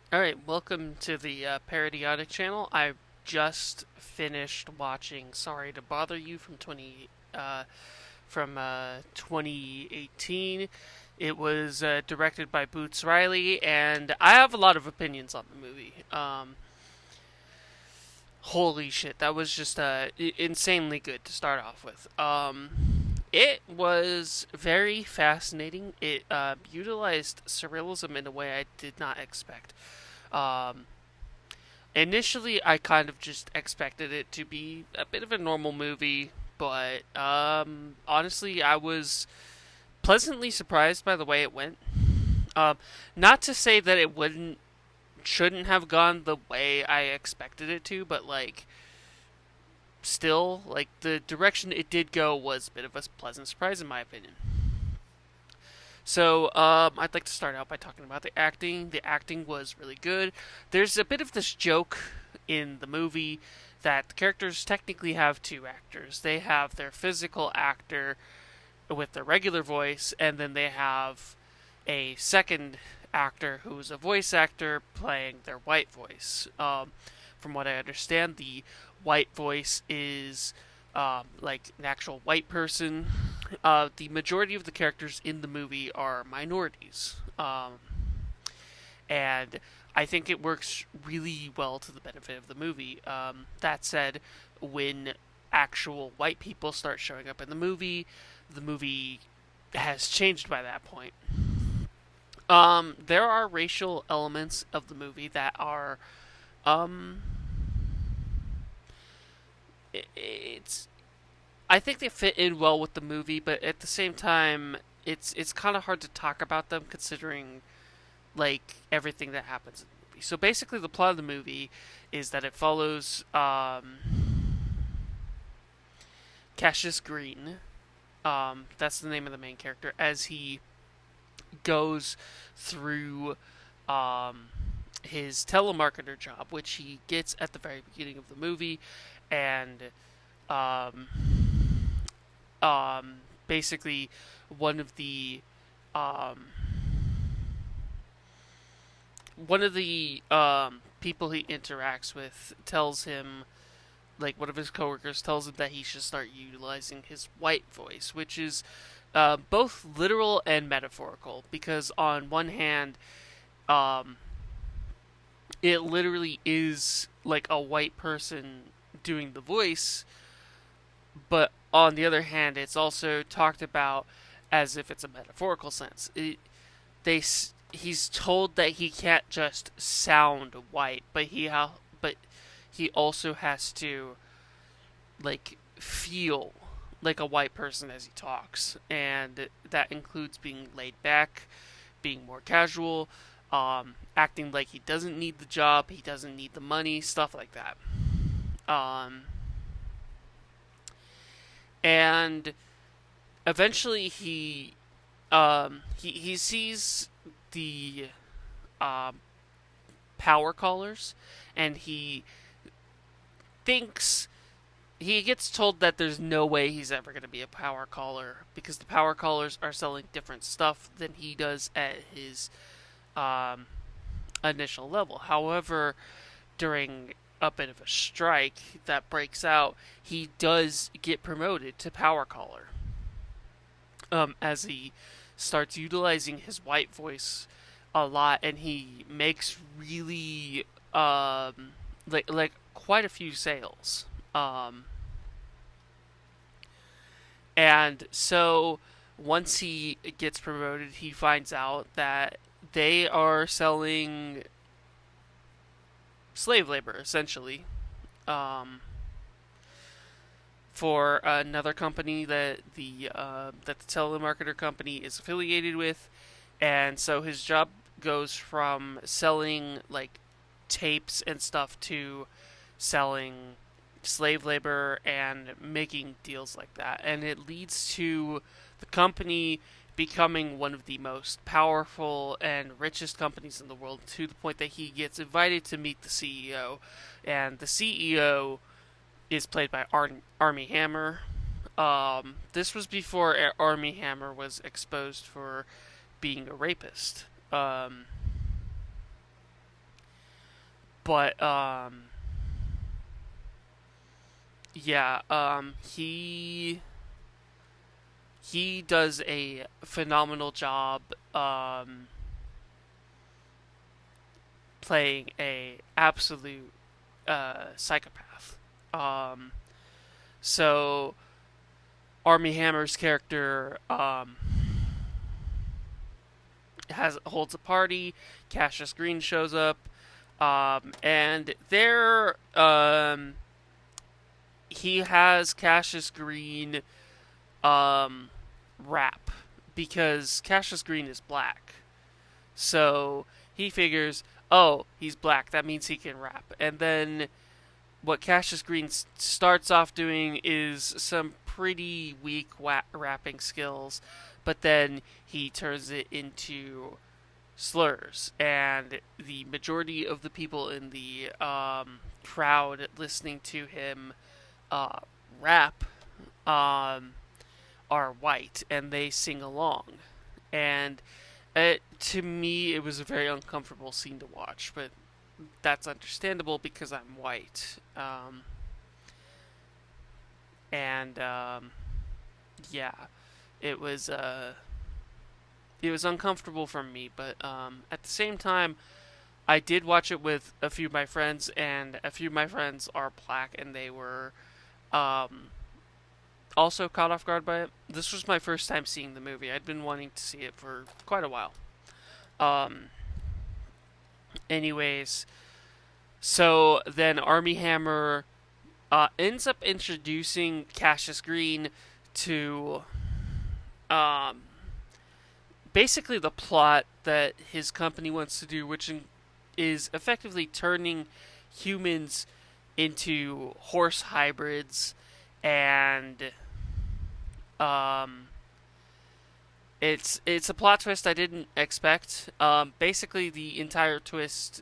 All right, welcome to the Parodiotic channel. I just finished watching "Sorry to Bother You" from 2018. It was directed by Boots Riley, and I have a lot of opinions on the movie. Holy shit, that was just insanely good to start off with. It was very fascinating. It utilized surrealism in a way I did not expect. Um, Initially, I kind of just expected it to be a bit of a normal movie, but honestly, I was pleasantly surprised by the way it went. Um, Not to say that it shouldn't have gone the way I expected it to, but still, the direction it did go was a bit of a pleasant surprise in my opinion. So, I'd like to start out by talking about the acting. The acting was really good. There's a bit of this joke in the movie that the characters technically have two actors. They have their physical actor with their regular voice, and then they have a second actor who's a voice actor playing their white voice. From what I understand, the white voice is like an actual white person. The majority of the characters in the movie are minorities, and I think it works really well to the benefit of the movie. That said, when actual white people start showing up in the movie has changed by that point. There are racial elements of the movie that are, um, it's. I think they fit in well with the movie, but at the same time, it's kind of hard to talk about them considering everything that happens in the movie. So basically, the plot of the movie is that it follows Cassius Green. That's the name of the main character as he goes through um, his telemarketer job, which he gets at the very beginning of the movie, and um, basically one of the um, people he interacts with tells him, one of his coworkers tells him that he should start utilizing his white voice, which is both literal and metaphorical. Because on one hand, um, it literally is like a white person doing the voice, but on the other hand, it's also talked about as if it's a metaphorical sense. They he's told that he can't just sound white, but he also has to feel like a white person as he talks, and that includes being laid back, being more casual, acting like he doesn't need the job, he doesn't need the money, stuff like that. Um, and eventually he sees the um, power callers, and thinks he gets told that there's no way he's ever going to be a power caller because the power callers are selling different stuff than he does at his um, initial level. However, during a bit of a strike that breaks out, he does get promoted to power caller as he starts utilizing his white voice a lot, and he makes really quite a few sales. Um, and so once he gets promoted, he finds out that they are selling slave labor essentially, um, for another company that the telemarketer company is affiliated with, and so his job goes from selling tapes and stuff to selling slave labor and making deals like that. And it leads to the company becoming one of the most powerful and richest companies in the world, to the point that he gets invited to meet the CEO. And the CEO is played by Army Hammer. This was before Army Hammer was exposed for being a rapist. But yeah, he does a phenomenal job playing a absolute psychopath. Um, so Army Hammer's character has holds a party. Cassius Green shows up, and there he has Cassius Green um, rap because Cassius Green is black. So he figures, oh, he's black. That means he can rap. And then what Cassius Green starts off doing is some pretty weak rapping skills, but then he turns it into slurs, and the majority of the people in the crowd listening to him uh, rap um, are white, and they sing along. And to me, it was a very uncomfortable scene to watch, but that's understandable because I'm white. And yeah, it was it was uncomfortable for me, but at the same time, I did watch it with a few of my friends, and a few of my friends are black, and they were um, also caught off guard by it. This was my first time seeing the movie. I'd been wanting to see it for quite a while. Um, anyways, so then Army Hammer ends up introducing Cassius Green to um, basically the plot that his company wants to do, which is effectively turning humans into horse hybrids, and um, it's a plot twist I didn't expect. Basically, the entire twist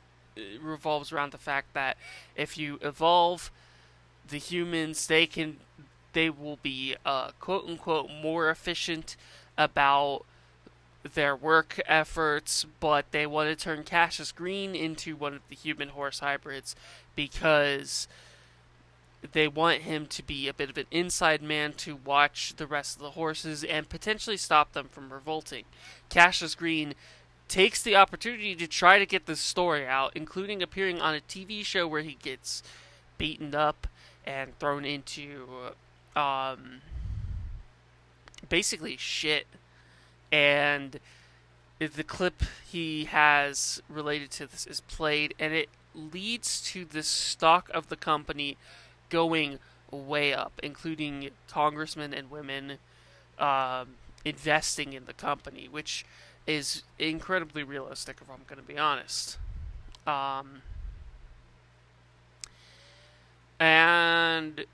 revolves around the fact that if you evolve the humans, they will be quote unquote more efficient about their work efforts, but they want to turn Cassius Green into one of the human horse hybrids because they want him to be a bit of an inside man to watch the rest of the horses and potentially stop them from revolting. Cassius Green takes the opportunity to try to get this story out, including appearing on a TV show where he gets beaten up and thrown into basically shit. And the clip he has related to this is played, and it leads to the stock of the company going way up, including congressmen and women investing in the company, which is incredibly realistic, if I'm going to be honest. And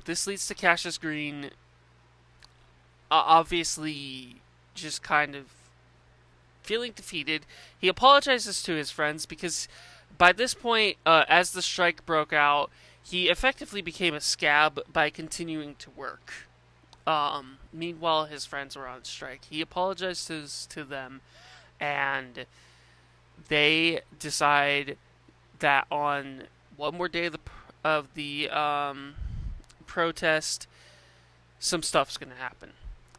this leads to Cassius Green obviously just kind of feeling defeated. He apologizes to his friends because by this point, as the strike broke out, he effectively became a scab by continuing to work. Meanwhile, his friends were on strike. He apologizes to them, and they decide that on one more day of the protest, some stuff's going to happen,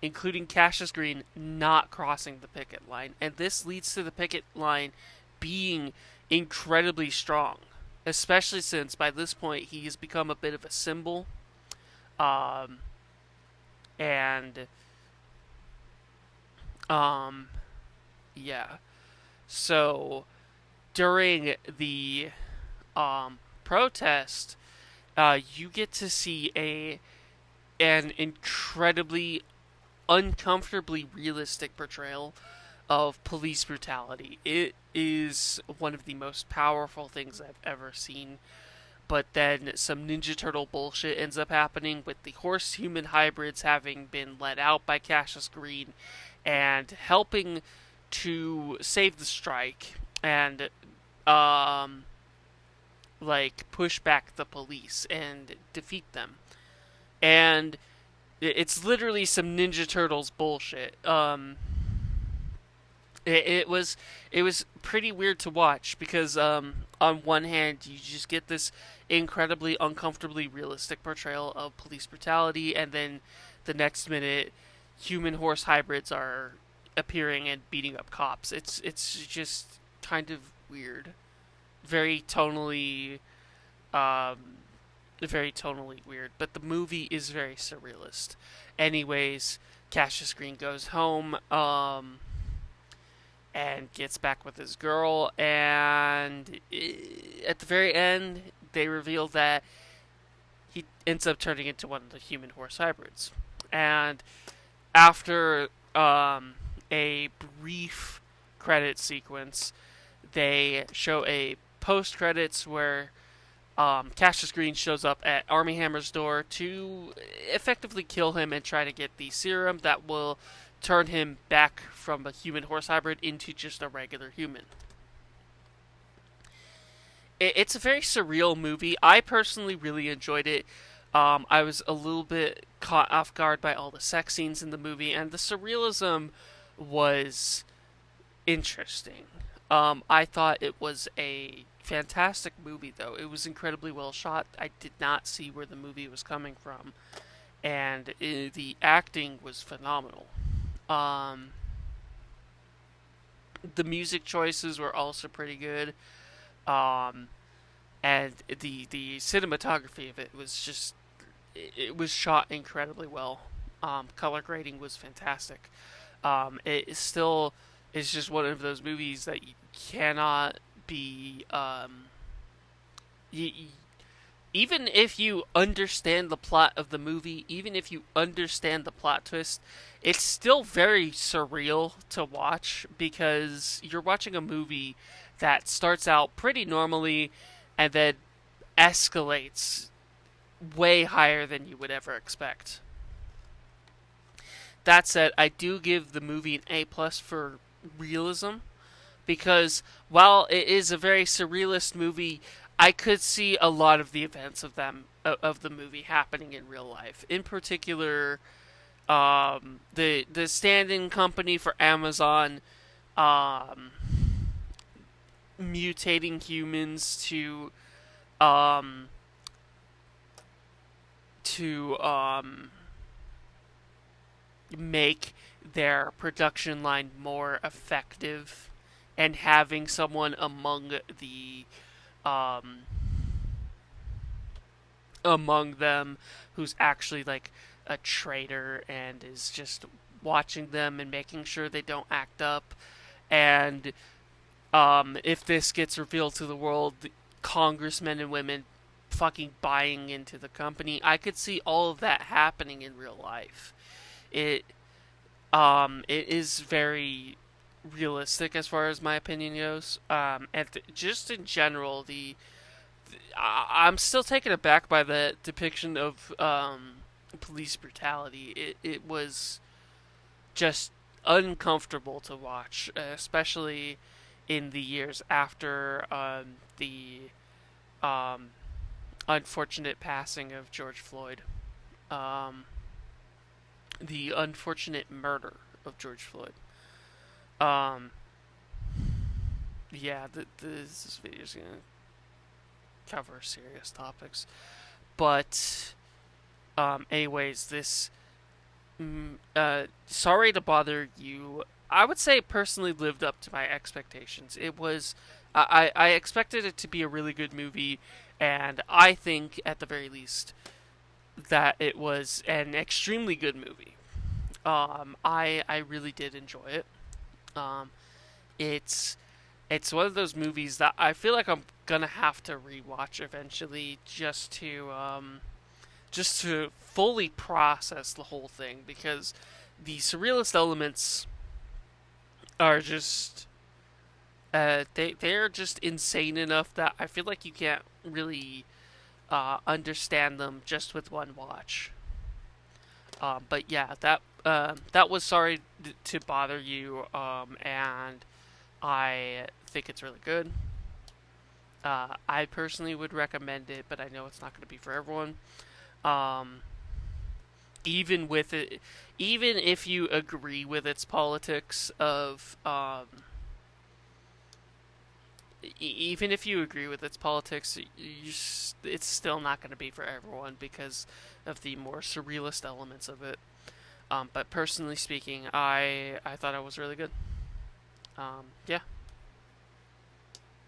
including Cassius Green not crossing the picket line. And this leads to the picket line being incredibly strong, especially since by this point he has become a bit of a symbol. And yeah. So during the protest, you get to see an incredibly uncomfortably realistic portrayal of police brutality. It is one of the most powerful things I've ever seen. But then some Ninja Turtle bullshit ends up happening with the horse human hybrids having been let out by Cassius Green and helping to save the strike and push back the police and defeat them. And it's literally some Ninja Turtles bullshit. It was pretty weird to watch because on one hand you just get this incredibly uncomfortably realistic portrayal of police brutality, and then the next minute human horse hybrids are appearing and beating up cops. It's just kind of weird, very tonally um, very tonally weird. But the movie is very surrealist. Anyways, Cassius Green goes home. And gets back with his girl, and at the very end, they reveal that he ends up turning into one of the human horse hybrids. And after a brief credit sequence, they show a post credits where Cassius Green shows up at Armie Hammer's door to effectively kill him and try to get the serum that will turn him back from a human horse hybrid into just a regular human. It's a very surreal movie. I personally really enjoyed it. I was a little bit caught off guard by all the sex scenes in the movie, and the surrealism was interesting. I thought it was a fantastic movie, though. It was incredibly well shot. I did not see where the movie was coming from, and the acting was phenomenal. Um, the music choices were also pretty good, um, and the cinematography of it was just it was shot incredibly well. Color grading was fantastic. It is still is just one of those movies that you cannot be you, even if you understand the plot of the movie, even if you understand the plot twist, it's still very surreal to watch because you're watching a movie that starts out pretty normally and then escalates way higher than you would ever expect. That said, I do give the movie an A plus for realism because while it is a very surrealist movie, I could see a lot of the events of the movie happening in real life. In particular, the stand-in company for Amazon um, mutating humans um, to make their production line more effective, and having someone um, among them who's actually like a traitor and is just watching them and making sure they don't act up. And if this gets revealed to the world, the congressmen and women fucking buying into the company. I could see all of that happening in real life. It it is very realistic as far as my opinion goes. Just in general, I'm still taken aback by the depiction of police brutality. It was just uncomfortable to watch, especially in the years after the um, unfortunate passing of George Floyd, um, the unfortunate murder of George Floyd. Um, yeah, this video is gonna cover serious topics, but anyways, this sorry to bother you. I would say personally lived up to my expectations. It was I expected it to be a really good movie, and I think at the very least that it was an extremely good movie. I really did enjoy it. Um, it's one of those movies that I feel like I'm gonna have to rewatch eventually just to fully process the whole thing, because the surrealist elements are just they're just insane enough that I feel like you can't really understand them just with one watch. But yeah, that was sorry to bother you, and I think it's really good. I personally would recommend it, but I know it's not going to be for everyone. Um, even with it, even if you agree with its politics of even if you agree with its politics, it's still not going to be for everyone because of the more surrealist elements of it. But personally speaking, I thought it was really good. Yeah.